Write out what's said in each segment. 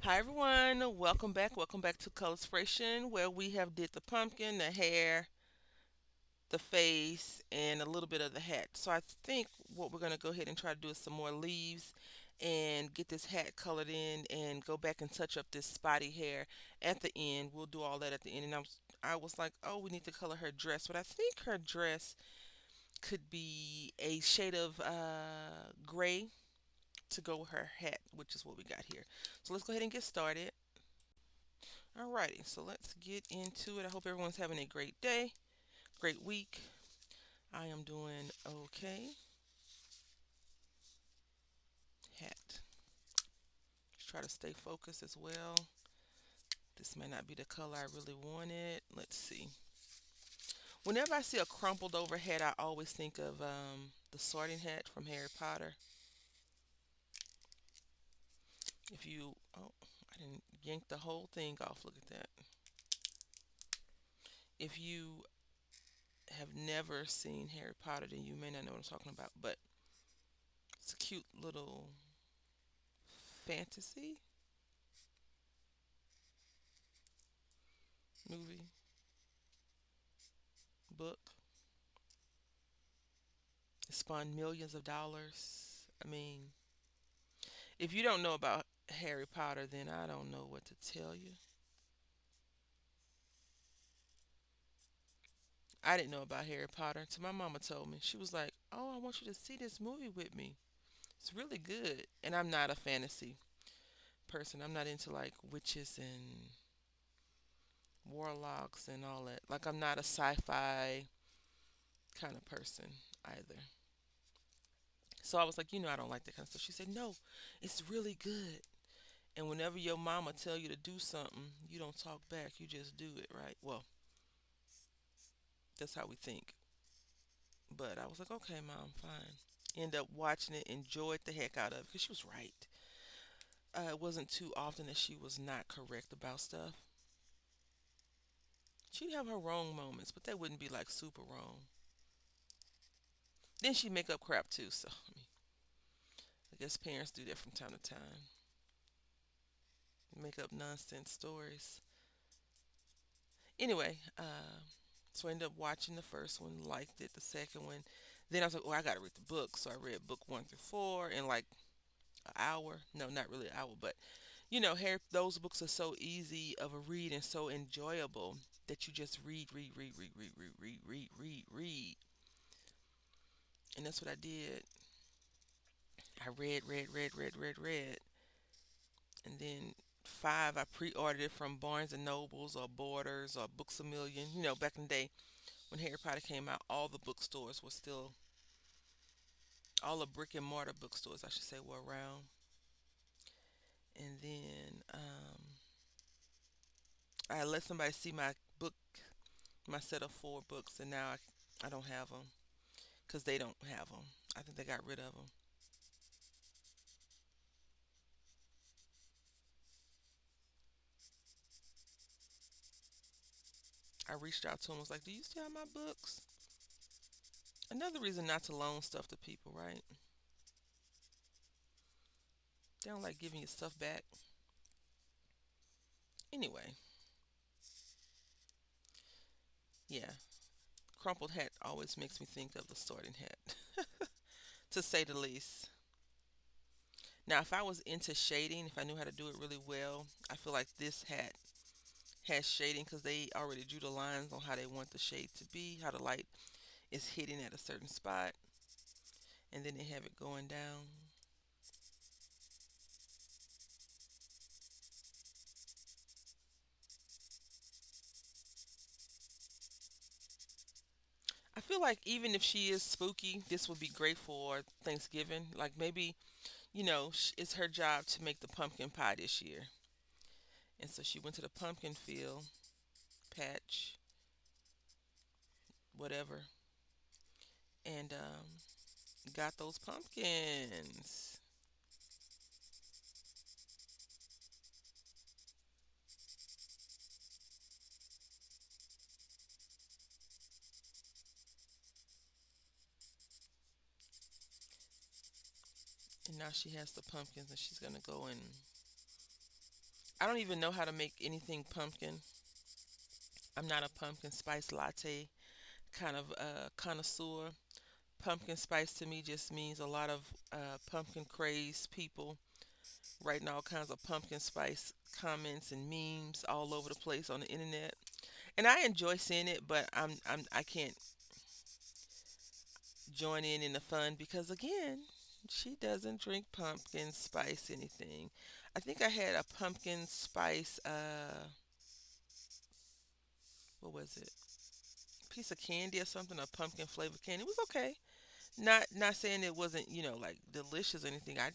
Hi everyone, welcome back. Welcome back to ColorSpiration, where we have did the pumpkin, the hair, the face, and a little bit of the hat. So I think what we're gonna go ahead and try to do is some more leaves and get this hat colored in and go back and touch up this spotty hair at the end. We'll do all that at the end. And I was like, oh, we need to color her dress, but I think her dress could be a shade of gray to go with her hat, which is what we got here. So let's go ahead and get started. Alrighty, so let's get into it. I hope everyone's having a great day, great week. I am doing okay. Hat. Let's try to stay focused as well. This may not be the color I really wanted. Let's see. Whenever I see a crumpled over hat, I always think of the sorting hat from Harry Potter. If you, oh, I didn't yank the whole thing off. Look at that. If you have never seen Harry Potter, then you may not know what I'm talking about. But it's a cute little fantasy movie book. It spawned millions of dollars. I mean, if you don't know about Harry Potter, then I don't know what to tell you. I didn't know about Harry Potter until my mama told me. She was like, "Oh, I want you to see this movie with me. It's really good." And I'm not a fantasy person. I'm not into like witches and warlocks and all that. Like I'm not a sci-fi kind of person either. So I was like, I don't like that kind of stuff. She said, "No, it's really good." And whenever your mama tell you to do something, you don't talk back. You just do it, right? Well, that's how we think. But I was like, okay, mom, fine. End up watching it, enjoyed the heck out of it because she was right. It wasn't too often that she was not correct about stuff. She'd have her wrong moments, but they wouldn't be like super wrong. Then she'd make up crap too. So I guess parents do that from time to time. Make up nonsense stories. Anyway, so I ended up watching the first one, liked it. The second one, then I was like, oh, I got to read the book. So I read book 1 through 4 in like an hour. No, not really an hour, but Harry, those books are so easy of a read and so enjoyable that you just read. And that's what I did. I read. And then 5, I pre-ordered it from Barnes and Nobles or Borders or Books A Million. Back in the day when Harry Potter came out, all the bookstores were still, all the brick and mortar bookstores, I should say, were around. And then I let somebody see my book, my set of 4 books, and now I don't have them because they don't have them. I think they got rid of them. I reached out to them, was like, "Do you still have my books?" Another reason not to loan stuff to people, right? They don't like giving you stuff back. Anyway, yeah, crumpled hat always makes me think of the sorting hat, to say the least. Now, if I was into shading, if I knew how to do it really well, I feel like this hat has shading because they already drew the lines on how they want the shade to be, how the light is hitting at a certain spot, and then they have it going down. I feel like even if she is spooky, this would be great for Thanksgiving. Like maybe, it's her job to make the pumpkin pie this year. And so she went to the pumpkin field, patch, whatever, and got those pumpkins. And now she has the pumpkins and she's going to go and I don't even know how to make anything pumpkin. I'm not a pumpkin spice latte kind of connoisseur. Pumpkin spice to me just means a lot of pumpkin crazed people writing all kinds of pumpkin spice comments and memes all over the place on the internet. And I enjoy seeing it, but I can't join in the fun because again, she doesn't drink pumpkin spice anything. I think I had a pumpkin spice what was it? Piece of candy or something, a pumpkin flavored candy. It was okay. Not saying it wasn't, like delicious or anything. I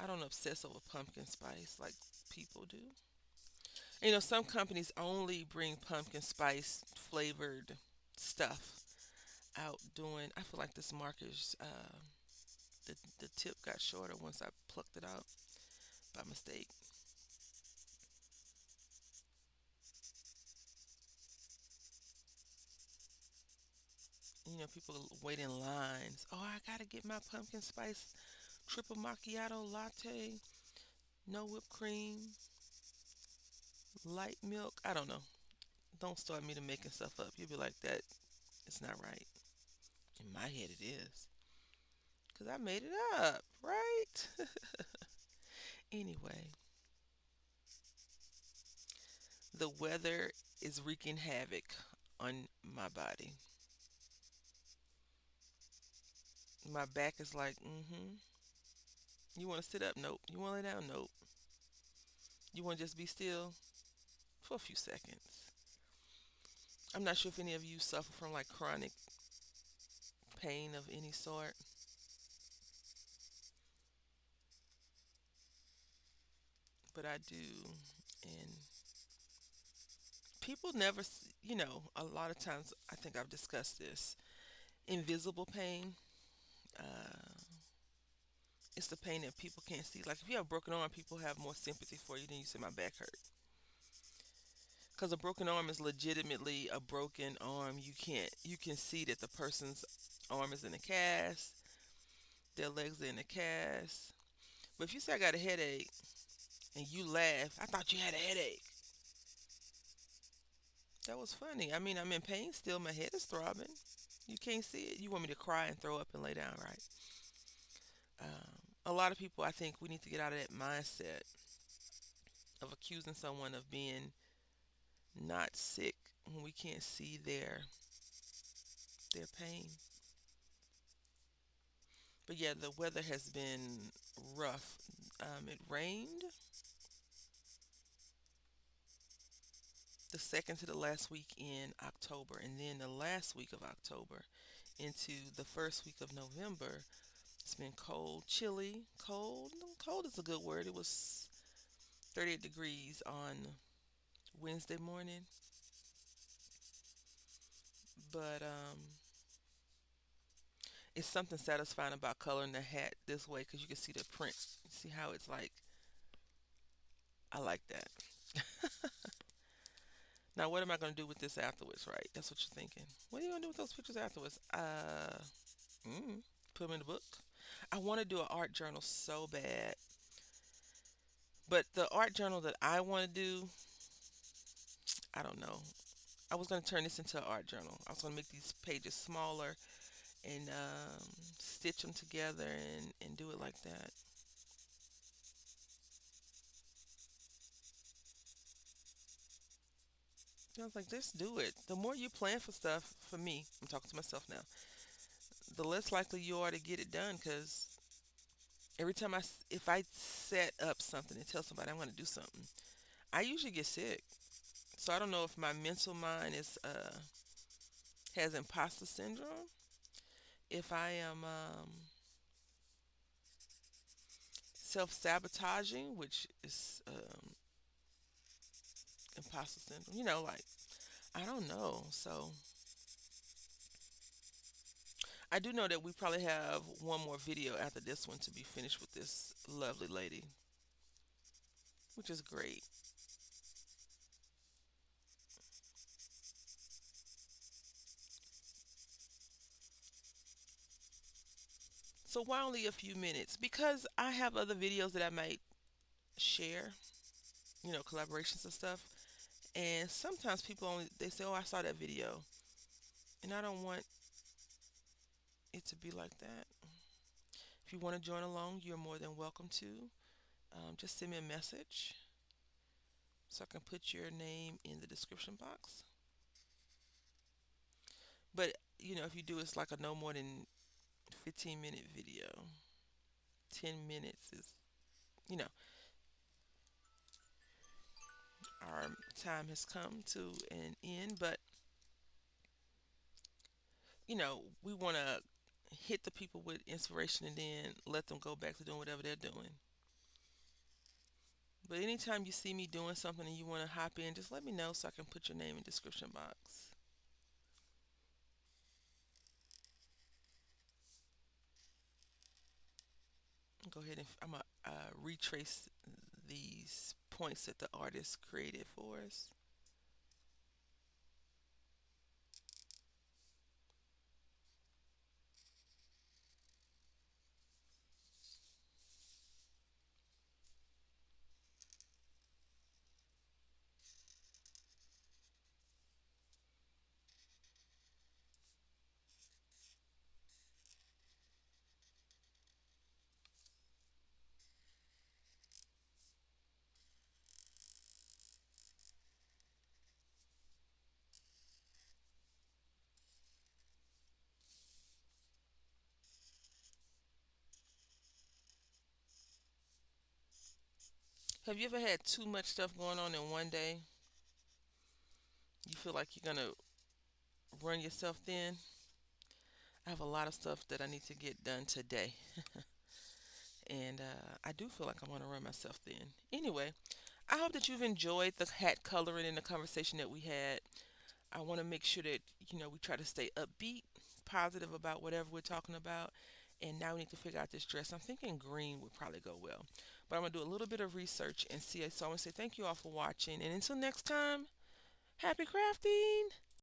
don't obsess over pumpkin spice like people do. Some companies only bring pumpkin spice flavored stuff out doing. I feel like this marker's the tip got shorter once I plucked it out by mistake. People wait in lines. Oh, I gotta get my pumpkin spice triple macchiato latte, no whipped cream, light milk. I don't know. Don't start me to making stuff up. You'll be like that. It's not right. In my head, it is. Because I made it up, right? Anyway, the weather is wreaking havoc on my body. My back is like, mm-hmm. You want to sit up? Nope. You want to lay down? Nope. You want to just be still for a few seconds. I'm not sure if any of you suffer from like chronic pain of any sort, but I do. And people never, a lot of times I think I've discussed this. Invisible pain, uh, it's the pain that people can't see. Like if you have a broken arm, people have more sympathy for you than you say my back hurt. Because a broken arm is legitimately a broken arm. You can see that the person's arm is in a cast, their legs are in a cast. But if you say I got a headache and you laugh, I thought you had a headache. That was funny. I mean, I'm in pain still. My head is throbbing. You can't see it. You want me to cry and throw up and lay down, right? A lot of people, I think we need to get out of that mindset of accusing someone of being not sick when we can't see their pain. But yeah, the weather has been rough. It rained the second to the last week in October, and then the last week of October into the first week of November. It's been cold, chilly, cold. Cold is a good word. It was 38 degrees on Wednesday morning, but it's something satisfying about coloring the hat this way because you can see the print. See how it's like. I like that. Now, what am I going to do with this afterwards, right? That's what you're thinking. What are you going to do with those pictures afterwards? Mm, put them in the book. I want to do an art journal so bad. But the art journal that I want to do, I don't know. I was going to turn this into an art journal. I was going to make these pages smaller and stitch them together and do it like that. I was like, just do it. The more you plan for stuff, for me, I'm talking to myself now, the less likely you are to get it done because every time if I set up something and tell somebody I'm going to do something, I usually get sick. So I don't know if my mental mind is has imposter syndrome, if I am self-sabotaging, which is imposter syndrome. Like I don't know. So I do know that we probably have one more video after this one to be finished with this lovely lady, which is great. So why only a few minutes? Because I have other videos that I might share, collaborations and stuff. And sometimes people only they say, "Oh, I saw that video," and I don't want it to be like that. If you want to join along, you're more than welcome to. Just send me a message so I can put your name in the description box. But if you do, it's like a no more than 15-minute video. 10 minutes is, you know, our time has come to an end. But we want to hit the people with inspiration and then let them go back to doing whatever they're doing. But anytime you see me doing something and you want to hop in, just let me know so I can put your name in the description box. Go ahead and I'm going to retrace these points that the artist created for us. Have you ever had too much stuff going on in one day? You feel like you're going to run yourself thin? I have a lot of stuff that I need to get done today. And I do feel like I'm going to run myself thin. Anyway, I hope that you've enjoyed the hat coloring and the conversation that we had. I want to make sure that, we try to stay upbeat, positive about whatever we're talking about. And now we need to figure out this dress. I'm thinking green would probably go well. But I'm going to do a little bit of research and see. So I want to say thank you all for watching. And until next time, happy crafting!